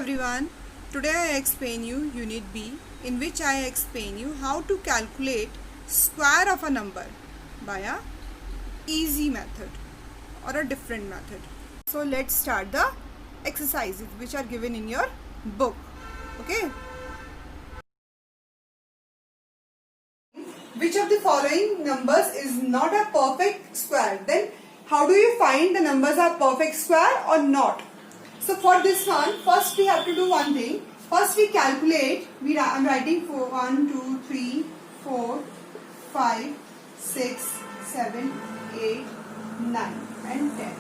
everyone, today I explain you Unit B, in which I explain you how to calculate square of a number by a easy method or a different method. So let's start the exercises which are given in your book. Okay. Which of the following numbers is not a perfect square? Then how do you find the numbers are perfect square or not? So for this one, first we have to do one thing. First we calculate, I am writing for 1, 2, 3, 4, 5, 6, 7, 8, 9 and 10.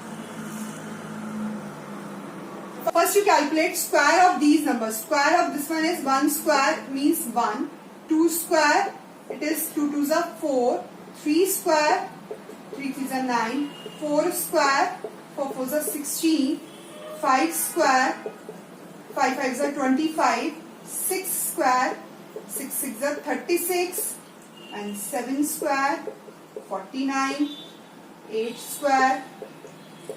First you calculate square of these numbers. Square of this one is 1 square means 1, 2 square it is 2 2s are 4, 3 square 3 3s are 9, 4 square 4 4s are 16, 5 square 5 5s are 25, 6 square 6 6s are 36 and 7 square 49, 8 square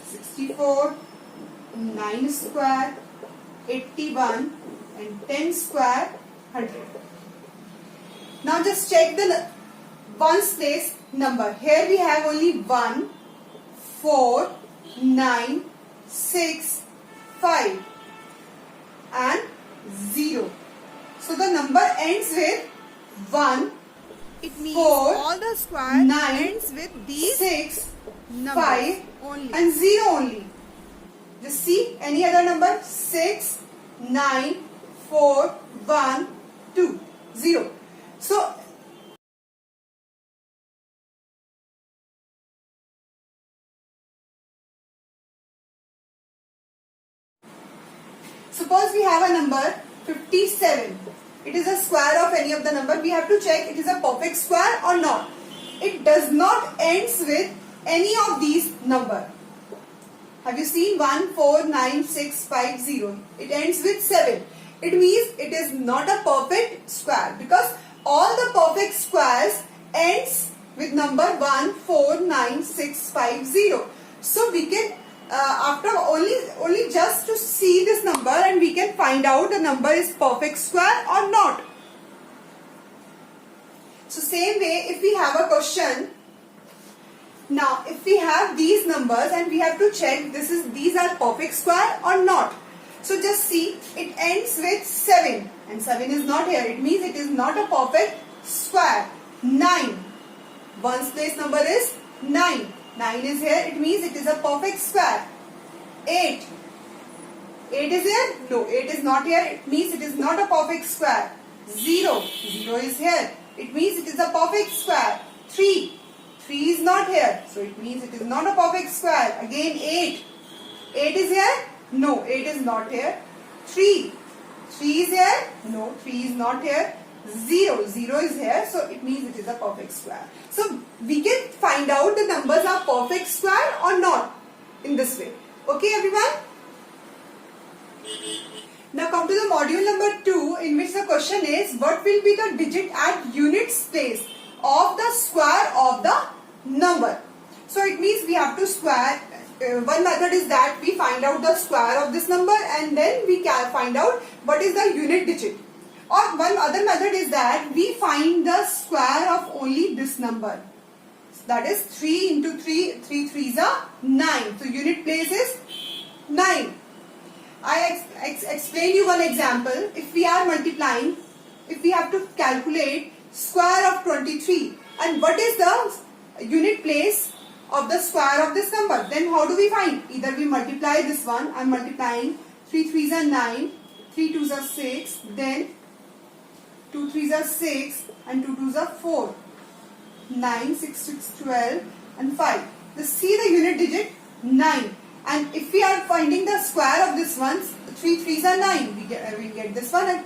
64, 9 square 81 and 10 square 100. Now just check the ones place number. Here we have only 1, 4, 9, 6, 5 and 0. So the number ends with 1. It means 4, all the square 9 ends with these 6, numbers 5 only and 0 only. Just see any other number 6, 9, 4, 1, 2, 0. So suppose we have a number 57. It is a square of any of the number. We have to check it is a perfect square or not. It does not ends with any of these number. Have you seen 1, 4, 9, 6, 5, 0? It ends with 7. It means it is not a perfect square because all the perfect squares ends with number 1, 4, 9, 6, 5, 0. So we can after only just to see this number and we can find out the number is perfect square or not. So same way if we have a question. Now if we have these numbers and we have to check these are perfect square or not. So just see it ends with 7 and 7 is not here. It means it is not a perfect square. 9. Ones place number is 9. 9 is here. It means it is a perfect square. 8. 8 is here? No, 8 is not here. It means it is not a perfect square. 0. 0 is here. It means it is a perfect square. 3. 3 is not here. So it means it is not a perfect square. Again 8. 8 is here? No, 8 is not here. 3. 3 is here? No, 3 is not here. 0. 0 is here. So it means it is a perfect square. So we can find out the numbers are perfect square or not in this way. Okay everyone? Now come to the module number 2 in which the question is what will be the digit at units place of the square of the number. So it means we have to square. One method is that we find out the square of this number and then we can find out what is the unit digit. Or one other method is that we find the square of only this number. So that is 3 into 3, 3 3s are 9. So unit place is 9. I explain you one example. If we are multiplying, if we have to calculate square of 23 and what is the unit place of the square of this number, then how do we find? Either we multiply this one. I am multiplying 3 3s are 9, 3 2s are 6, then 2 3s are 6 and 2 2s are 4. 9, 6, 6, 12 and 5. Just see the unit digit 9. And if we are finding the square of this one, 3 3s are 9. We get this one.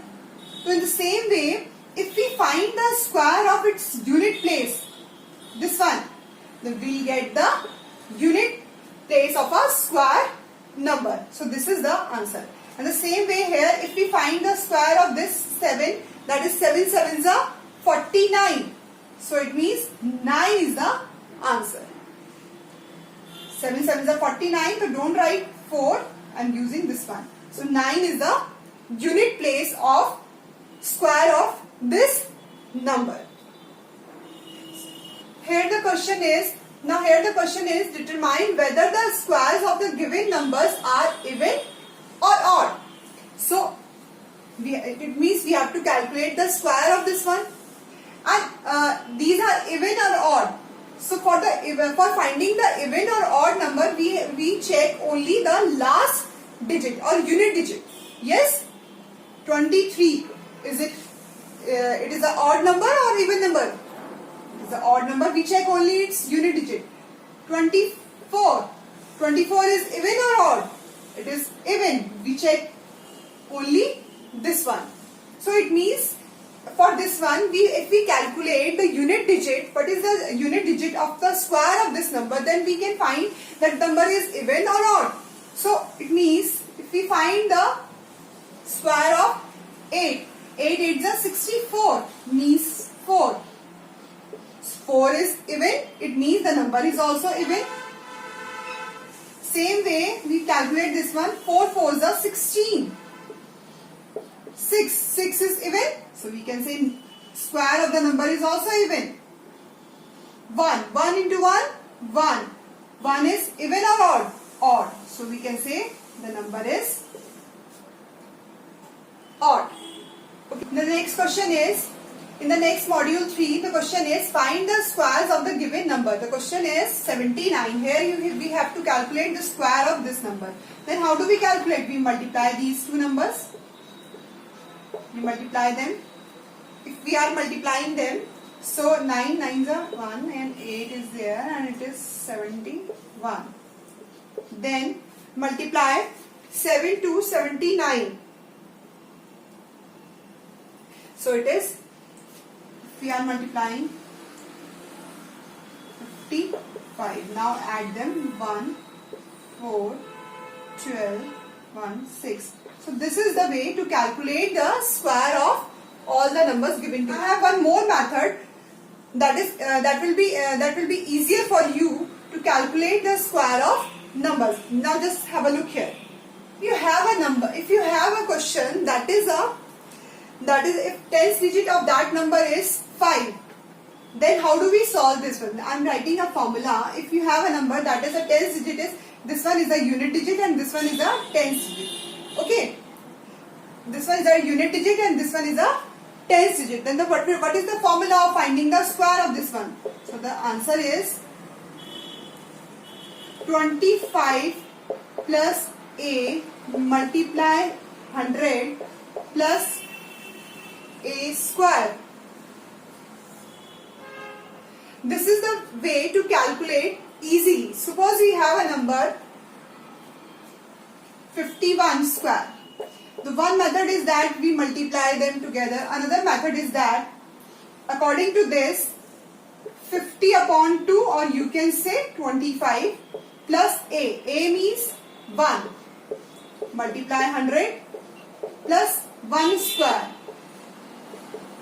So in the same way, if we find the square of its unit place, this one, then we will get the unit place of a square number. So this is the answer. And the same way here, if we find the square of this 7, that is 7 7s are 49. So it means 9 is the answer. 7 7s are 49. So don't write 4. I am using this one. So 9 is the unit place of square of this number. Here the question is determine whether the squares of the given numbers are even or odd. So it means we have to calculate the square of this one, and these are even or odd. So for finding the even or odd number, we check only the last digit or unit digit. Yes, 23. Is it? It is an odd number or even number? It is an odd number. We check only its unit digit. 24. 24 is even or odd? It is even. We check only this one. So it means for this one, if we calculate the unit digit, what is the unit digit of the square of this number, then we can find that number is even or odd. So it means if we find the square of 8, 8 is 64, means 4. 4 is even, it means the number is also even. Same way we calculate this one, 4 4s are 16. 6 is even, so we can say square of the number is also even. 1 into 1 is even or odd? Odd. So we can say the number is odd. Okay. The next question is, in the next module 3, the question is find the squares of the given number. The question is 79. Here we have to calculate the square of this number. Then how do we calculate? We multiply these two numbers. We multiply them. If we are multiplying them, so 9 9s are 1 and 8 is there and it is 71. Then multiply 7 to 79. So it is, if we are multiplying 55. Now add them 1, 4, 12, 1, 6. So this is the way to calculate the square of all the numbers given to you. I have one more method that will be easier for you to calculate the square of numbers. Now just have a look here. You have a number. If you have a question that is if 10th digit of that number is 5, then how do we solve this one? I am writing a formula. If you have a number that is a 10th digit, is this one is a unit digit and this one is a 10th digit. Okay, this one is a unit digit and this one is a 10th digit. Then what is the formula of finding the square of this one? So the answer is 25 plus a multiply 100 plus a square. This is the way to calculate easily. Suppose we have a number 51 square. The one method is that we multiply them together. Another method is that according to this 50 upon 2, or you can say 25 plus a. A means 1. Multiply 100 plus 1 square.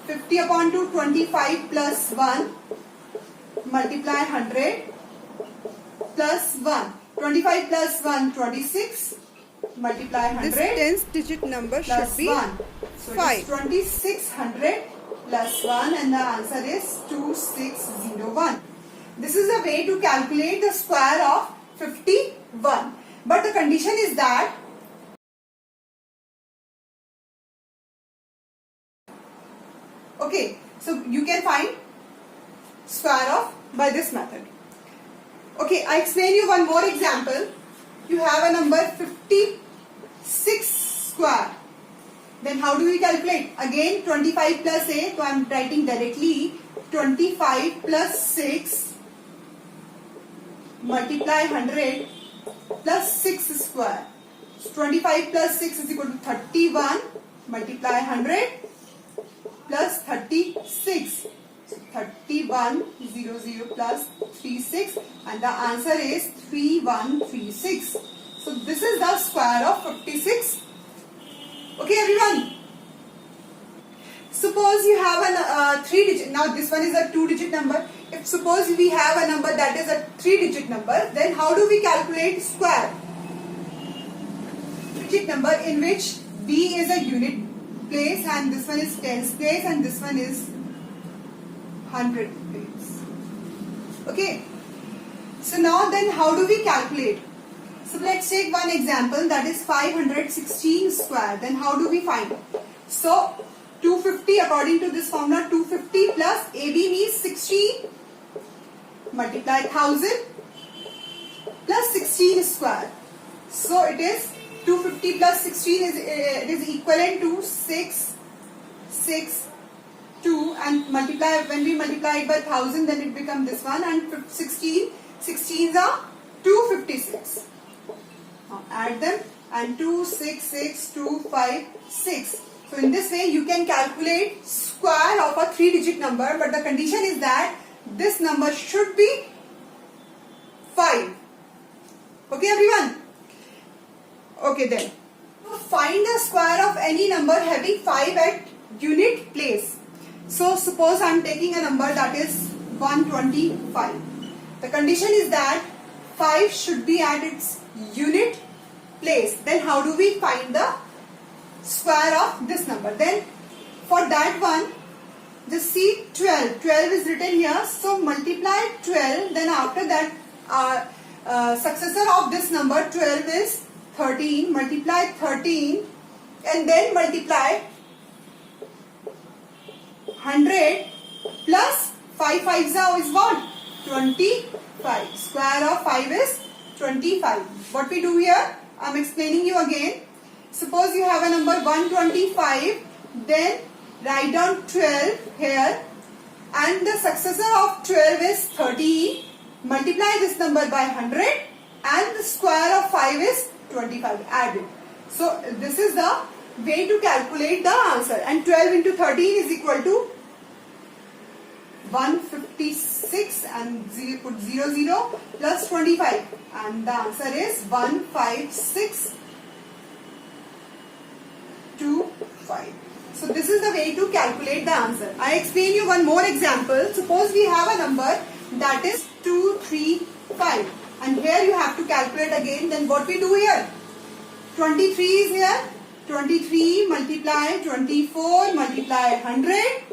50 upon 2, 25 plus 1. Multiply 100 plus 1. 25 plus 1, 26. Multiply 100. This 10th digit number should be 1. So 5. it is 2600 plus 1 and the answer is 2601. This is a way to calculate the square of 51. But the condition is that okay, so you can find square of by this method. Okay, I explain you one more example. You have a number 56 square. Then how do we calculate? Again 25 plus a, so I am writing directly 25 plus 6 multiply 100 plus 6 square. So 25 plus 6 is equal to 31 multiply 100 plus 36. So 3100 plus 36 and the answer is 3136. So this is the square of 56. Okay everyone. Suppose you have a 3-digit. Now this one is a 2-digit number. If suppose we have a number that is a 3-digit number, then how do we calculate square? Digit number in which B is a unit place and this one is tens place and this one is 100 place. Okay. So now then how do we calculate? So let's take one example, that is 516 square. Then how do we find? So 250, according to this formula, 250 plus AB means 16 multiply 1000 plus 16 square. So it is 250 plus 16 is equivalent to 662, and multiply, when we multiply it by 1000 then it becomes this one, and 16s are 256. Now add them, and 266256. So in this way you can calculate square of a 3-digit number, but the condition is that this number should be 5. Okay everyone? Okay then. Find the square of any number having 5 at unit place. So suppose I am taking a number that is 125. The condition is that 5 should be at its unit place. Then how do we find the square of this number? Then for that one, just see 12. 12 is written here. So multiply 12. Then after that, successor of this number 12 is 13. Multiply 13 and then multiply 100 plus 5 5s is what? 25. Square of 5 is 25. What we do here? I am explaining you again. Suppose you have a number 125, then write down 12 here, and the successor of 12 is 13. Multiply this number by 100 and the square of 5 is 25. Add it. So this is the way to calculate the answer, and 12 into 13 is equal to 156, and put 00 plus 25, and the answer is 15625. So this is the way to calculate the answer. I explain you one more example. Suppose we have a number that is 235, and here you have to calculate again. Then what we do here? 23 is here. 23 multiply 24 multiply 100,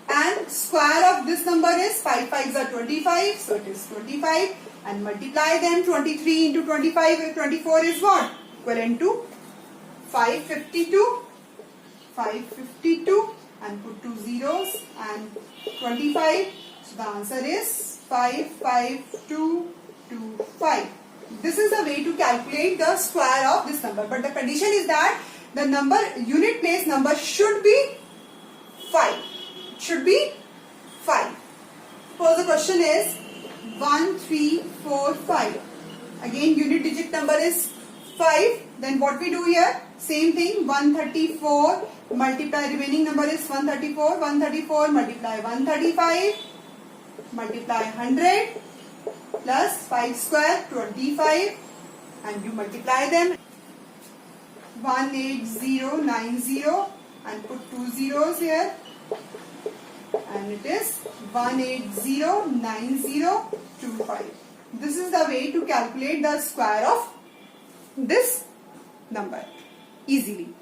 and square of this number is 5 5s are 25, so it is 25, and multiply them. 23 into 25, 24 is what? Equivalent to 552. 552, and put 2 zeros and 25. So the answer is 55225. This is the way to calculate the square of this number, but the condition is that the number, unit place number, should be 5. It should be 5. Suppose the question is 1345. Again unit digit number is 5. Then what we do here? Same thing, 134 multiply, remaining number is 134. 134 multiply 135 multiply 100 plus 5 square 25, and you multiply them. 18090, and put 2 zeros here, and it is 1809025. This is the way to calculate the square of this number easily.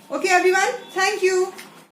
Okay everyone, thank you.